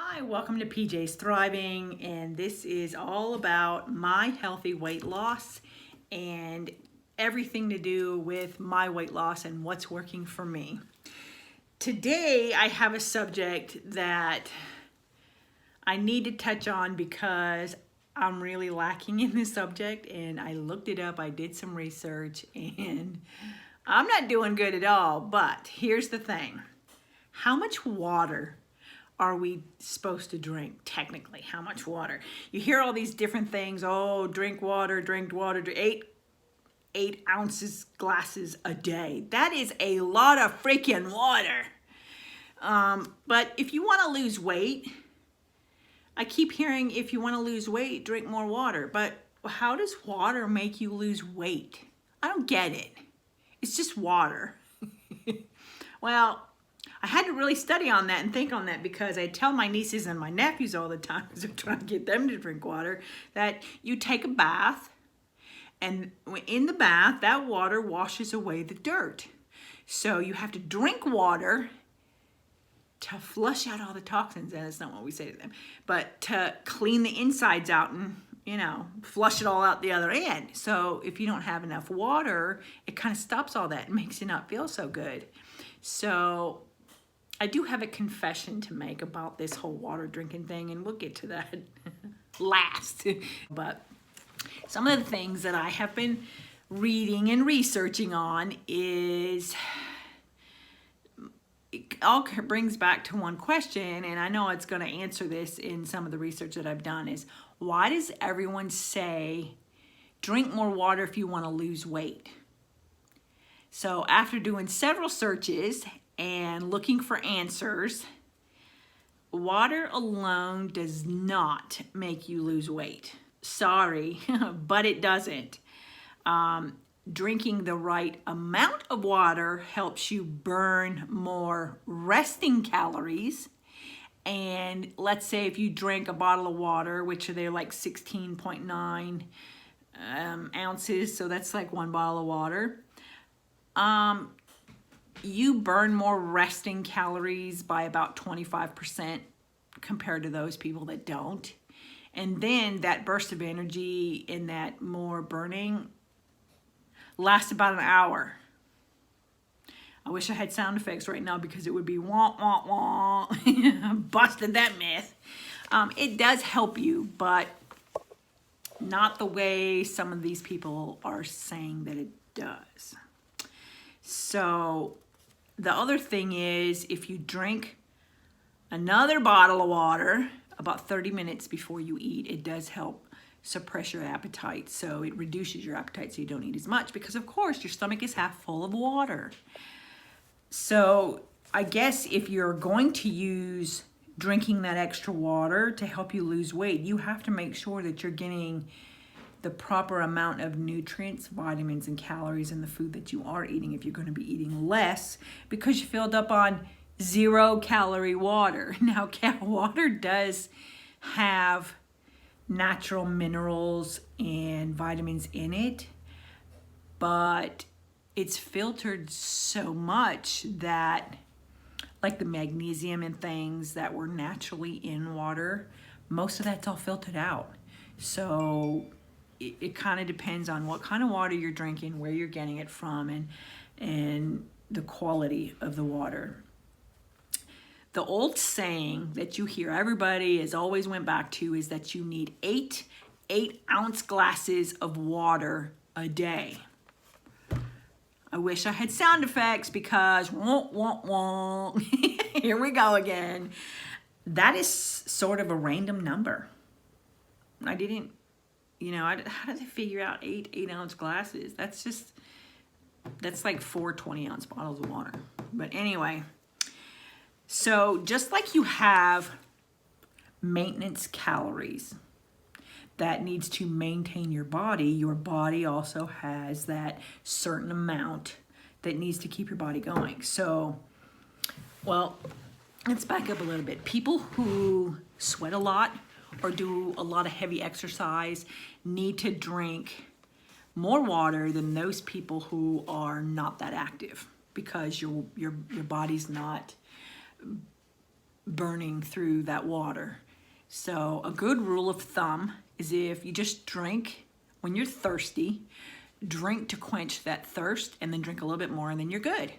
Hi, welcome to PJ's Thriving, and this is all about my healthy weight loss and everything to do with my weight loss and what's working for me. Today, I have a subject that I need to touch on because I'm really lacking in this subject, and I looked it up, I did some research, and I'm not doing good at all. But here's the thing. How much water are we supposed to drink? Technically, how much water? You hear all these different things. Oh, drink water, eight ounces glasses a day. That is a lot of freaking water. But if you want to lose weight, I keep hearing if you want to lose weight, drink more water. But how does water make you lose weight? I don't get it. It's just water. Well, I had to really study on that and think on that, because I tell my nieces and my nephews all the time, as I'm trying to get them to drink water, that you take a bath, and in the bath, that water washes away the dirt. So you have to drink water to flush out all the toxins, and that's not what we say to them, but to clean the insides out and, flush it all out the other end. So if you don't have enough water, it kind of stops all that and makes you not feel so good. So I do have a confession to make about this whole water drinking thing, and we'll get to that last. But some of the things that I have been reading and researching on is, it all brings back to one question, and I know it's going to answer this in some of the research that I've done, is why does everyone say drink more water if you want to lose weight? So after doing several searches and looking for answers, water alone does not make you lose weight. Sorry, but it doesn't. Drinking the right amount of water helps you burn more resting calories. And let's say if you drink a bottle of water, which they're like 16.9 ounces, so that's like one bottle of water. You burn more resting calories by about 25% compared to those people that don't. And then that burst of energy and that more burning lasts about an hour. I wish I had sound effects right now, because it would be wah, wah, wah. Busted that myth. It does help you, but not the way some of these people are saying that it does. So the other thing is, if you drink another bottle of water about 30 minutes before you eat, it does help suppress your appetite. So it reduces your appetite so you don't eat as much, because of course your stomach is half full of water. So I guess if you're going to use drinking that extra water to help you lose weight, you have to make sure that you're getting the proper amount of nutrients, vitamins, and calories in the food that you are eating, if you're going to be eating less because you filled up on 0-calorie water. Now, water does have natural minerals and vitamins in it, but it's filtered so much that, like the magnesium and things that were naturally in water, most of that's all filtered out. So it kind of depends on what kind of water you're drinking, where you're getting it from, and the quality of the water. The old saying that you hear everybody has always went back to is that you need 8-ounce glasses of water a day. I wish I had sound effects, because wah, wah, wah. Here we go again. That is sort of a random number. I didn't, how did they figure out 8-ounce glasses? That's like 4 20-ounce bottles of water. But anyway, so just like you have maintenance calories that needs to maintain your body also has that certain amount that needs to keep your body going. So, well, let's back up a little bit. People who sweat a lot or do a lot of heavy exercise need to drink more water than those people who are not that active, because your body's not burning through that water. So a good rule of thumb is if you just drink when you're thirsty, drink to quench that thirst, and then drink a little bit more, and then you're good.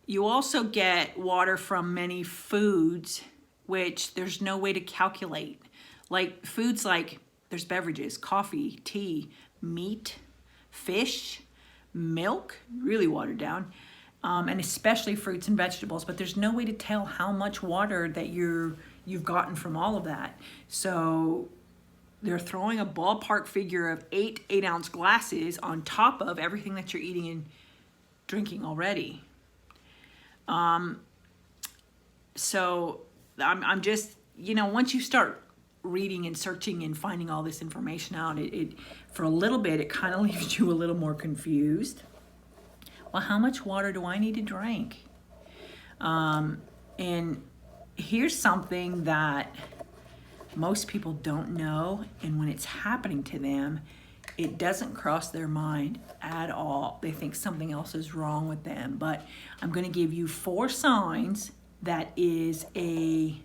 You also get water from many foods, which there's no way to calculate. Like foods like, there's beverages, coffee, tea, meat, fish, milk, really watered down, and especially fruits and vegetables, but there's no way to tell how much water that you've gotten from all of that. So they're throwing a ballpark figure of 8 ounce glasses on top of everything that you're eating and drinking already. So I'm just, once you start reading and searching and finding all this information out, it for a little bit, it kind of leaves you a little more confused. Well, how much water do I need to drink? And here's something that most people don't know, and when it's happening to them, it doesn't cross their mind at all. They think something else is wrong with them. But I'm going to give you 4 signs that is it's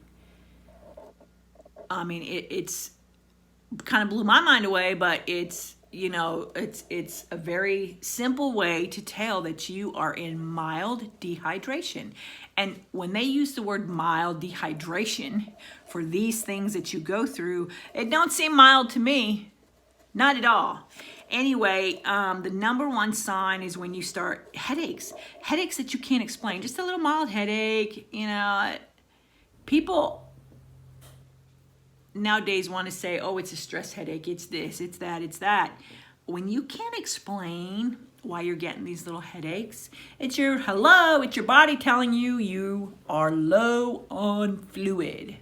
kind of blew my mind away, but it's a very simple way to tell that you are in mild dehydration. And when they use the word mild dehydration for these things that you go through, it don't seem mild to me. Not at all. Anyway, the number 1 sign is when you start headaches that you can't explain. Just a little mild headache. People nowadays want to say, oh, it's a stress headache, it's this, it's that, it's that. When you can't explain why you're getting these little headaches, it's your body telling you you are low on fluid.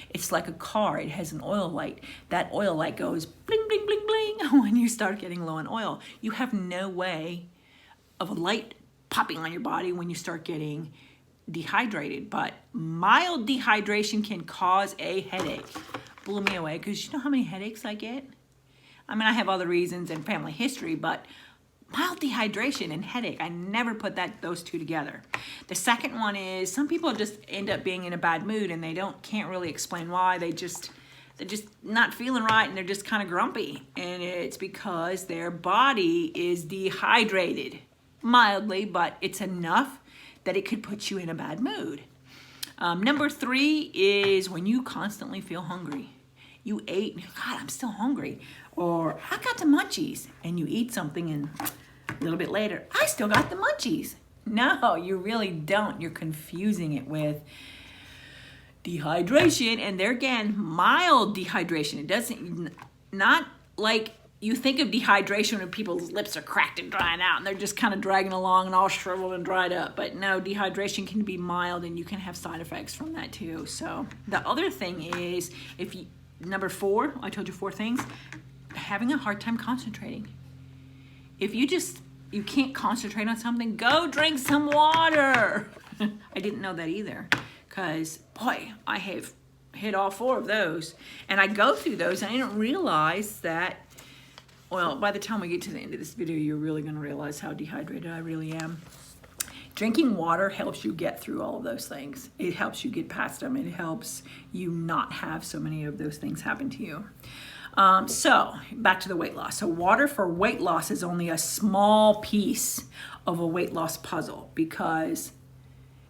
It's like a car. It has an oil light. That oil light goes bling, bling, bling, bling when you start getting low on oil. You have no way of a light popping on your body when you start getting dehydrated. But mild dehydration can cause a headache. Blew me away, because you know how many headaches I get? I mean, I have other reasons and family history, but mild dehydration and headache, I never put those two together. The second one is some people just end up being in a bad mood and they can't really explain why. They're just not feeling right, and they're just kind of grumpy. And it's because their body is dehydrated mildly, but it's enough that it could put you in a bad mood. Number 3 is when you constantly feel hungry. You ate, God, I'm still hungry. Or I got the munchies, and you eat something, and a little bit later, I still got the munchies. No, you really don't. You're confusing it with dehydration, and there again, mild dehydration. It doesn't, not like you think of dehydration when people's lips are cracked and drying out and they're just kind of dragging along and all shriveled and dried up. But no, dehydration can be mild, and you can have side effects from that too. So the other thing is, number 4, I told you 4 things, having a hard time concentrating. If you can't concentrate on something, go drink some water. I didn't know that either, because boy, I have hit all 4 of those, and I go through those and I didn't realize that. Well, by the time we get to the end of this video, you're really going to realize how dehydrated I really am. Drinking water helps you get through all of those things. It helps you get past them. It helps you not have so many of those things happen to you. So back to the weight loss. So water for weight loss is only a small piece of a weight loss puzzle, because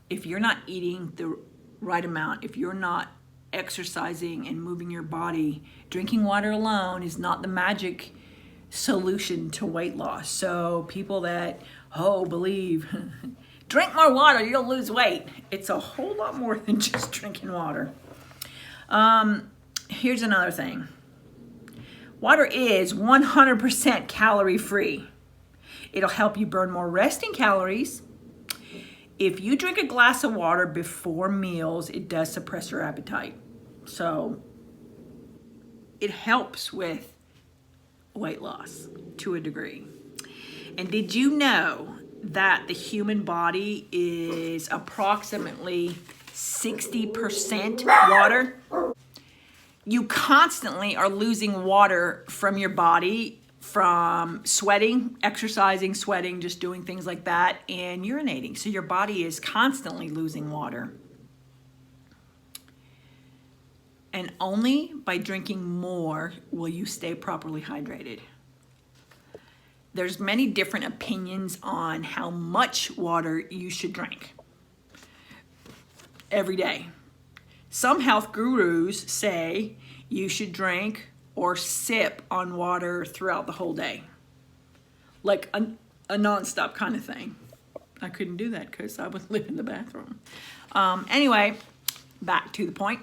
if you're not eating the right amount, if you're not exercising and moving your body, drinking water alone is not the magic solution to weight loss. So people that, believe, drink more water, you'll lose weight. It's a whole lot more than just drinking water. Here's another thing. Water is 100% calorie free. It'll help you burn more resting calories. If you drink a glass of water before meals, it does suppress your appetite. So it helps with weight loss to a degree. And did you know that the human body is approximately 60% water? You constantly are losing water from your body from sweating, exercising, sweating, just doing things like that, and urinating. So your body is constantly losing water. And only by drinking more will you stay properly hydrated. There's many different opinions on how much water you should drink every day. Some health gurus say you should drink or sip on water throughout the whole day. Like a nonstop kind of thing. I couldn't do that because I would live in the bathroom. Anyway, back to the point.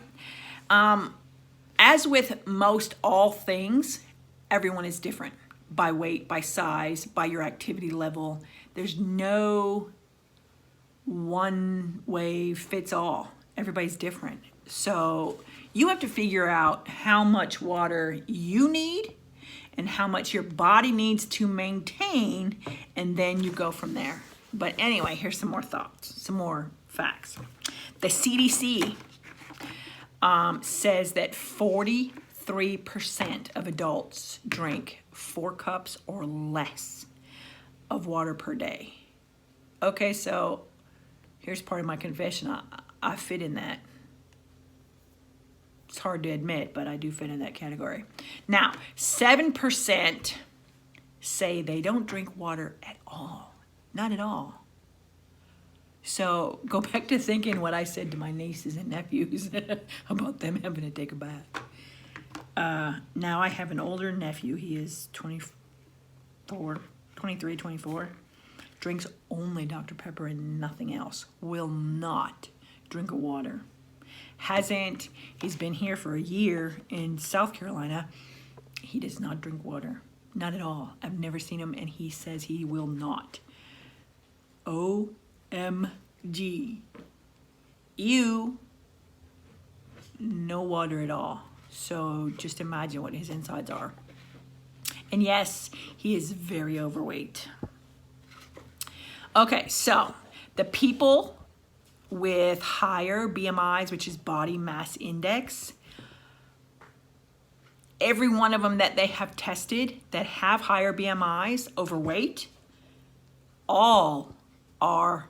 As with most all things, everyone is different by weight, by size, by your activity level. There's no one way fits all. Everybody's different. So you have to figure out how much water you need and how much your body needs to maintain, and then you go from there. But anyway, here's some more thoughts, some more facts. The CDC says that 43% of adults drink 4 cups or less of water per day. Okay, so here's part of my confession. I fit in that. It's hard to admit, but I do fit in that category. Now, 7% say they don't drink water at all. Not at all. So go back to thinking what I said to my nieces and nephews about them having to take a bath. Now I have an older nephew. He is 23, 24. Drinks only Dr. Pepper and nothing else. Will not drink water. He's been here for a year in South Carolina. He does not drink water. Not at all. I've never seen him, and he says he will not. OMG. Ew. No water at all. So just imagine what his insides are. And yes, he is very overweight. Okay, so the people with higher BMIs, which is body mass index, every one of them that they have tested that have higher BMIs, overweight, all are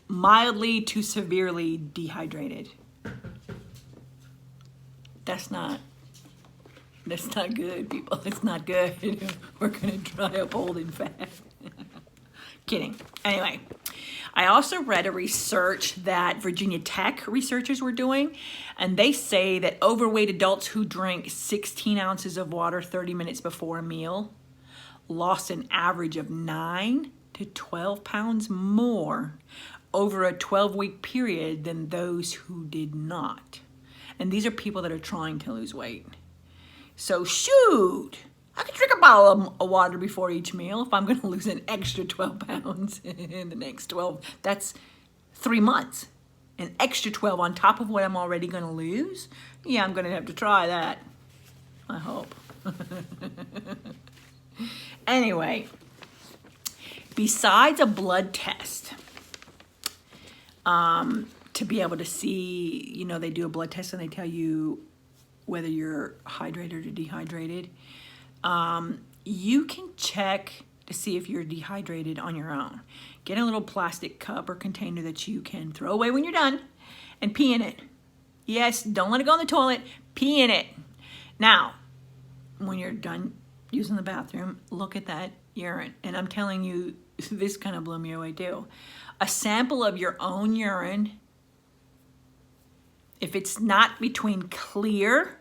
mildly to severely dehydrated. That's not good, people. It's not good. We're gonna dry up old and fat. Kidding. Anyway, I also read a research that Virginia Tech researchers were doing, and they say that overweight adults who drink 16 ounces of water 30 minutes before a meal lost an average of 9 to 12 pounds more over a 12-week period than those who did not. And these are people that are trying to lose weight. So shoot, I could drink a bottle of water before each meal if I'm going to lose an extra 12 pounds in the next 12. That's 3 months. An extra 12 on top of what I'm already going to lose? Yeah, I'm going to have to try that. I hope. Anyway, besides a blood test, to be able to see, they do a blood test and they tell you whether you're hydrated or dehydrated. You can check to see if you're dehydrated on your own. Get a little plastic cup or container that you can throw away when you're done and pee in it. Yes, don't let it go in the toilet. Pee in it. Now, when you're done using the bathroom, look at that urine. And I'm telling you, this kind of blew me away too. A sample of your own urine, if it's not between clear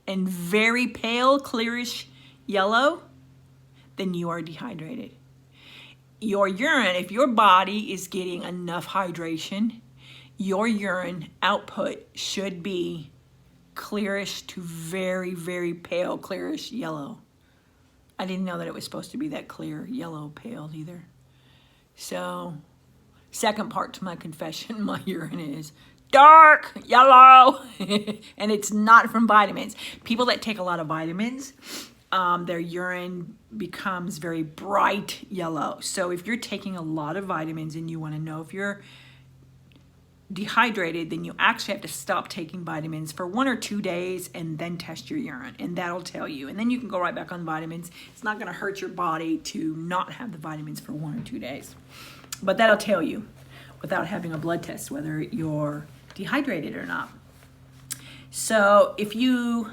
and very pale, clearish yellow, then you are dehydrated. Your urine, if your body is getting enough hydration, your urine output should be clearish to very, very pale, clearish yellow. I didn't know that it was supposed to be that clear, yellow, pale either. So, second part to my confession, my urine is dark yellow, and it's not from vitamins. People that take a lot of vitamins, their urine becomes very bright yellow. So if you're taking a lot of vitamins and you want to know if you're dehydrated, then you actually have to stop taking vitamins for 1 or 2 days and then test your urine, and that'll tell you. And then you can go right back on vitamins. It's not going to hurt your body to not have the vitamins for 1 or 2 days. But that'll tell you without having a blood test whether you're dehydrated or not. So if you,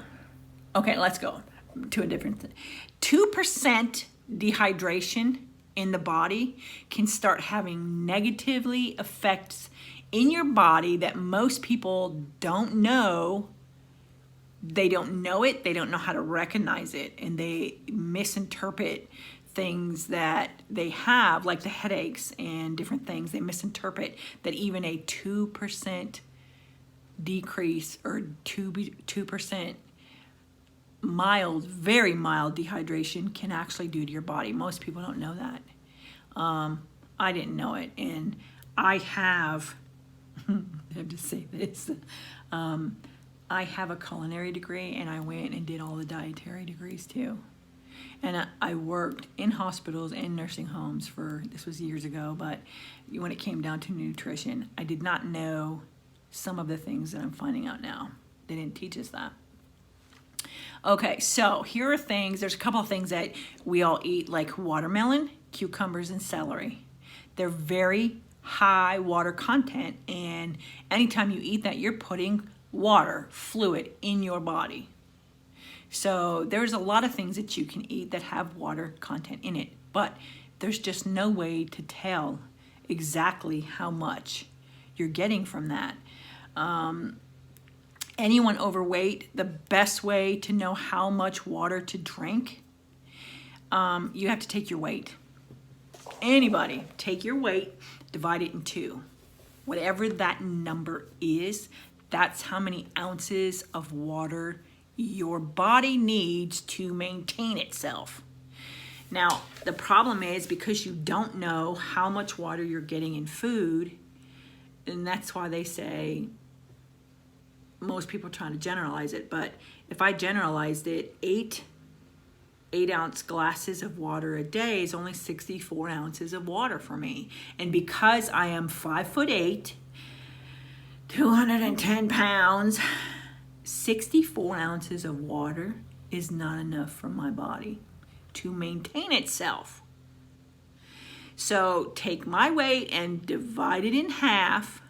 okay, let's go to a different thing. 2% dehydration in the body can start having negatively effects in your body that most people don't know. They don't know it, they don't know how to recognize it, and they misinterpret things that they have, like the headaches and different things. They misinterpret that even a 2% decrease or 2% mild, very mild dehydration can actually do to your body. Most people don't know that. I didn't know it, and I have, I have to say this, I have a culinary degree, and I went and did all the dietary degrees too. And I worked in hospitals and nursing homes for, this was years ago, but when it came down to nutrition, I did not know some of the things that I'm finding out now. They didn't teach us that. Okay, so here are things, there's a couple of things that we all eat, like watermelon, cucumbers, and celery. They're very high water content, and anytime you eat that, you're putting water, fluid, in your body. So there's a lot of things that you can eat that have water content in it, but there's just no way to tell exactly how much you're getting from that. Anyone overweight, the best way to know how much water to drink, you have to take your weight. Anybody, take your weight, divide it in 2. Whatever that number is, that's how many ounces of water your body needs to maintain itself. Now, the problem is because you don't know how much water you're getting in food, and that's why they say, most people are trying to generalize it, but if I generalized it, 8-ounce glasses of water a day is only 64 ounces of water for me. And because I am 5'8", 210 pounds, 64 ounces of water is not enough for my body to maintain itself. So take my weight and divide it in half.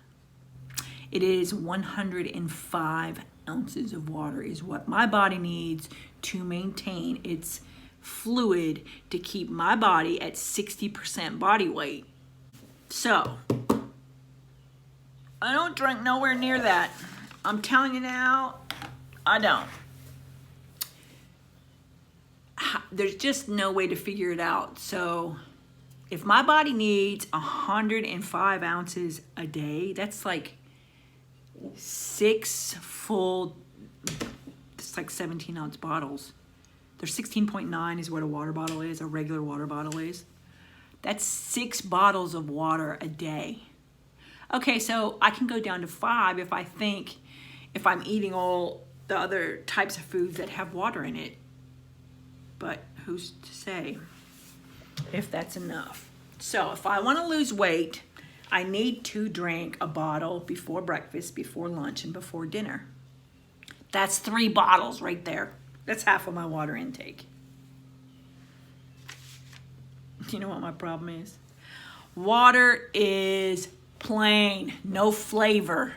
It is 105 ounces of water is what my body needs to maintain its fluid to keep my body at 60% body weight. So I don't drink nowhere near that. I'm telling you now, I don't. There's just no way to figure it out. So if my body needs 105 ounces a day, that's like 6 full, it's like 17-ounce bottles. They're 16.9 is what a water bottle is, a regular water bottle is. That's 6 bottles of water a day. Okay, so I can go down to 5 if I think, if I'm eating all the other types of foods that have water in it. But who's to say if that's enough? So if I want to lose weight, I need to drink a bottle before breakfast, before lunch, and before dinner. That's 3 bottles right there. That's half of my water intake. You know what my problem is? Water is plain, no flavor.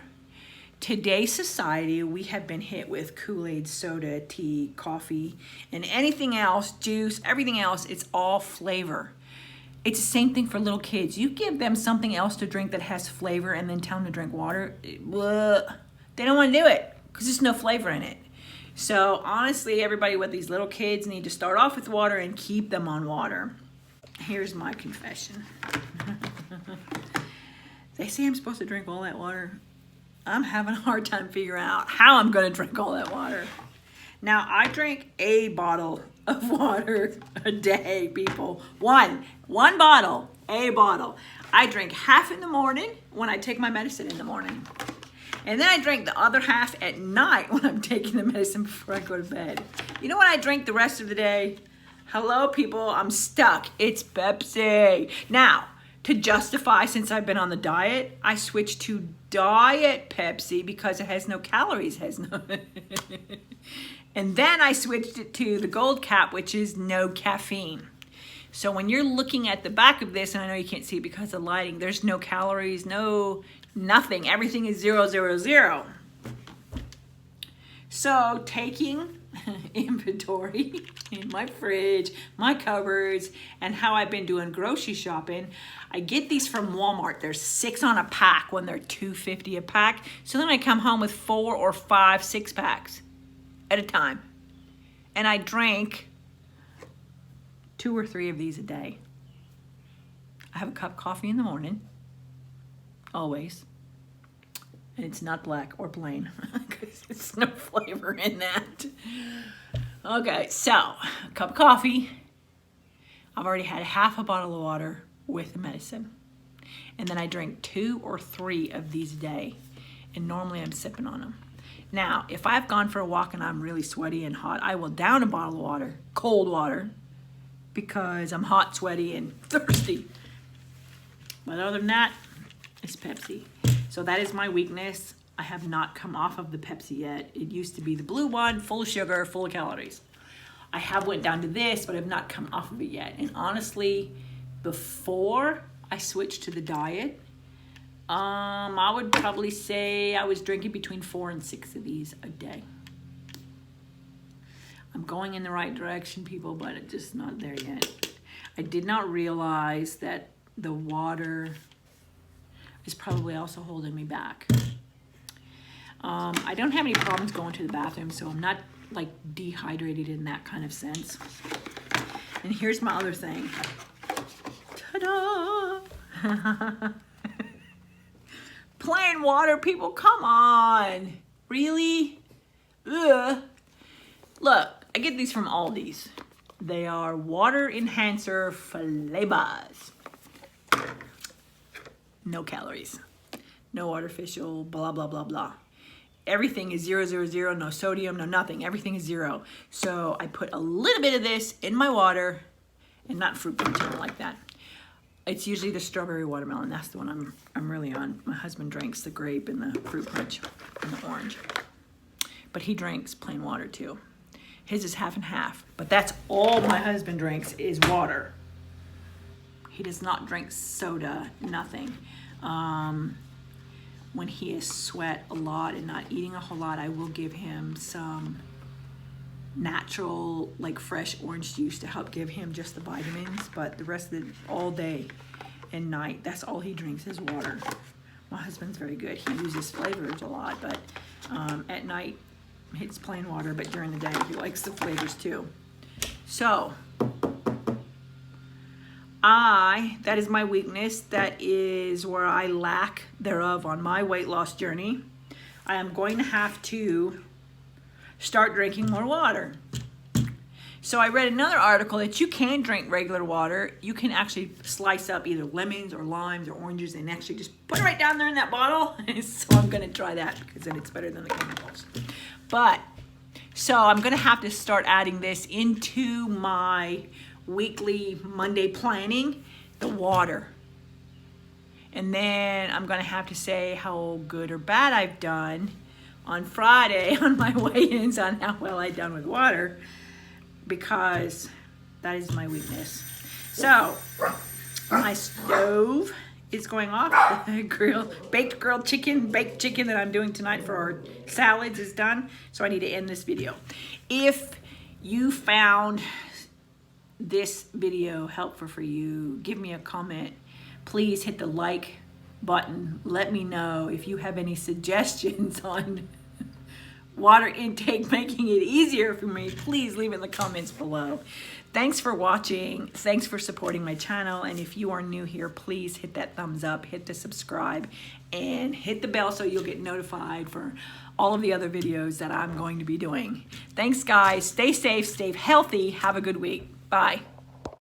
Today's society, we have been hit with Kool-Aid, soda, tea, coffee, and anything else, juice, everything else, it's all flavor. It's the same thing for little kids. You give them something else to drink that has flavor and then tell them to drink water, they don't want to do it because there's no flavor in it. So honestly, everybody with these little kids need to start off with water and keep them on water. Here's my confession. They say I'm supposed to drink all that water. I'm having a hard time figuring out how I'm going to drink all that water. Now, I drink a bottle of water a day, people. One bottle, a bottle. I drink half in the morning when I take my medicine in the morning. And then I drink the other half at night when I'm taking the medicine before I go to bed. You know what I drink the rest of the day? Hello, people, I'm stuck. It's Pepsi. Now, to justify, since I've been on the diet, I switched to Diet Pepsi because it has no calories. And then I switched it to the Gold Cap, which is no caffeine. So when you're looking at the back of this, and I know you can't see it because of lighting, there's no calories, no nothing. Everything is 0, 0, 0. So taking inventory in my fridge, my cupboards, and how I've been doing grocery shopping, I get these from Walmart. There's 6 on a pack when they're $2.50 a pack. So then I come home with 4 or 5 6-packs at a time. And I drank 2 or 3 of these a day. I have a cup of coffee in the morning, always. And it's not black or plain because there's no flavor in that. Okay, so a cup of coffee. I've already had half a bottle of water with the medicine. And then I drink 2 or 3 of these a day. And normally I'm sipping on them. Now, if I've gone for a walk and I'm really sweaty and hot, I will down a bottle of water, cold water, because I'm hot, sweaty, and thirsty. But other than that, it's Pepsi. So that is my weakness. I have not come off of the Pepsi yet. It used to be the blue one, full of sugar, full of calories. I have went down to this, but I've not come off of it yet. And honestly, before I switched to the diet, I would probably say I was drinking between 4 and 6 of these a day. I'm going in the right direction, people, but it's just not there yet. I did not realize that the water is probably also holding me back. I don't have any problems going to the bathroom, so I'm not like dehydrated in that kind of sense. And here's my other thing. Ta-da! Plain water, people, come on. Really? Ugh. Look, I get these from Aldi's. They are water enhancer flavors. No calories, no artificial, blah, blah, blah, blah. Everything is 0, 0, 0, no sodium, no nothing. Everything is 0. So I put a little bit of this in my water, and not fruit punch, I don't like that. It's usually the strawberry watermelon. That's the one I'm really on. My husband drinks the grape and the fruit punch and the orange. But he drinks plain water too. His is half and half. But that's all my husband drinks is water. He does not drink soda, nothing. When he is sweat a lot and not eating a whole lot, I will give him some natural, like fresh orange juice to help give him just the vitamins. But the rest of it, all day and night, that's all he drinks is water. My husband's very good. He uses flavors a lot, but at night, it's plain water, but during the day, he likes the flavors too. So, that is my weakness. That is where I lack thereof on my weight loss journey. I am going to have to start drinking more water. So I read another article that you can drink regular water. You can actually slice up either lemons or limes or oranges and actually just put it right down there in that bottle. So I'm going to try that because then it's better than the chemicals. So I'm going to have to start adding this into my weekly Monday planning, the water. And then I'm going to have to say how good or bad I've done on Friday on my weigh-ins on how well I've done with water, because that is my weakness. So my stove is going off. The baked chicken that I'm doing tonight for our salads is done. So I need to end this video. If you found this video helpful for you, give me a comment. Please hit the like button. Let me know if you have any suggestions on water intake, making it easier for me. Please leave in the comments below. Thanks for watching. Thanks for supporting my channel. And if you are new here, please hit that thumbs up, hit the subscribe, and hit the bell so you'll get notified for all of the other videos that I'm going to be doing. Thanks, guys. Stay safe, stay healthy. Have a good week. Bye.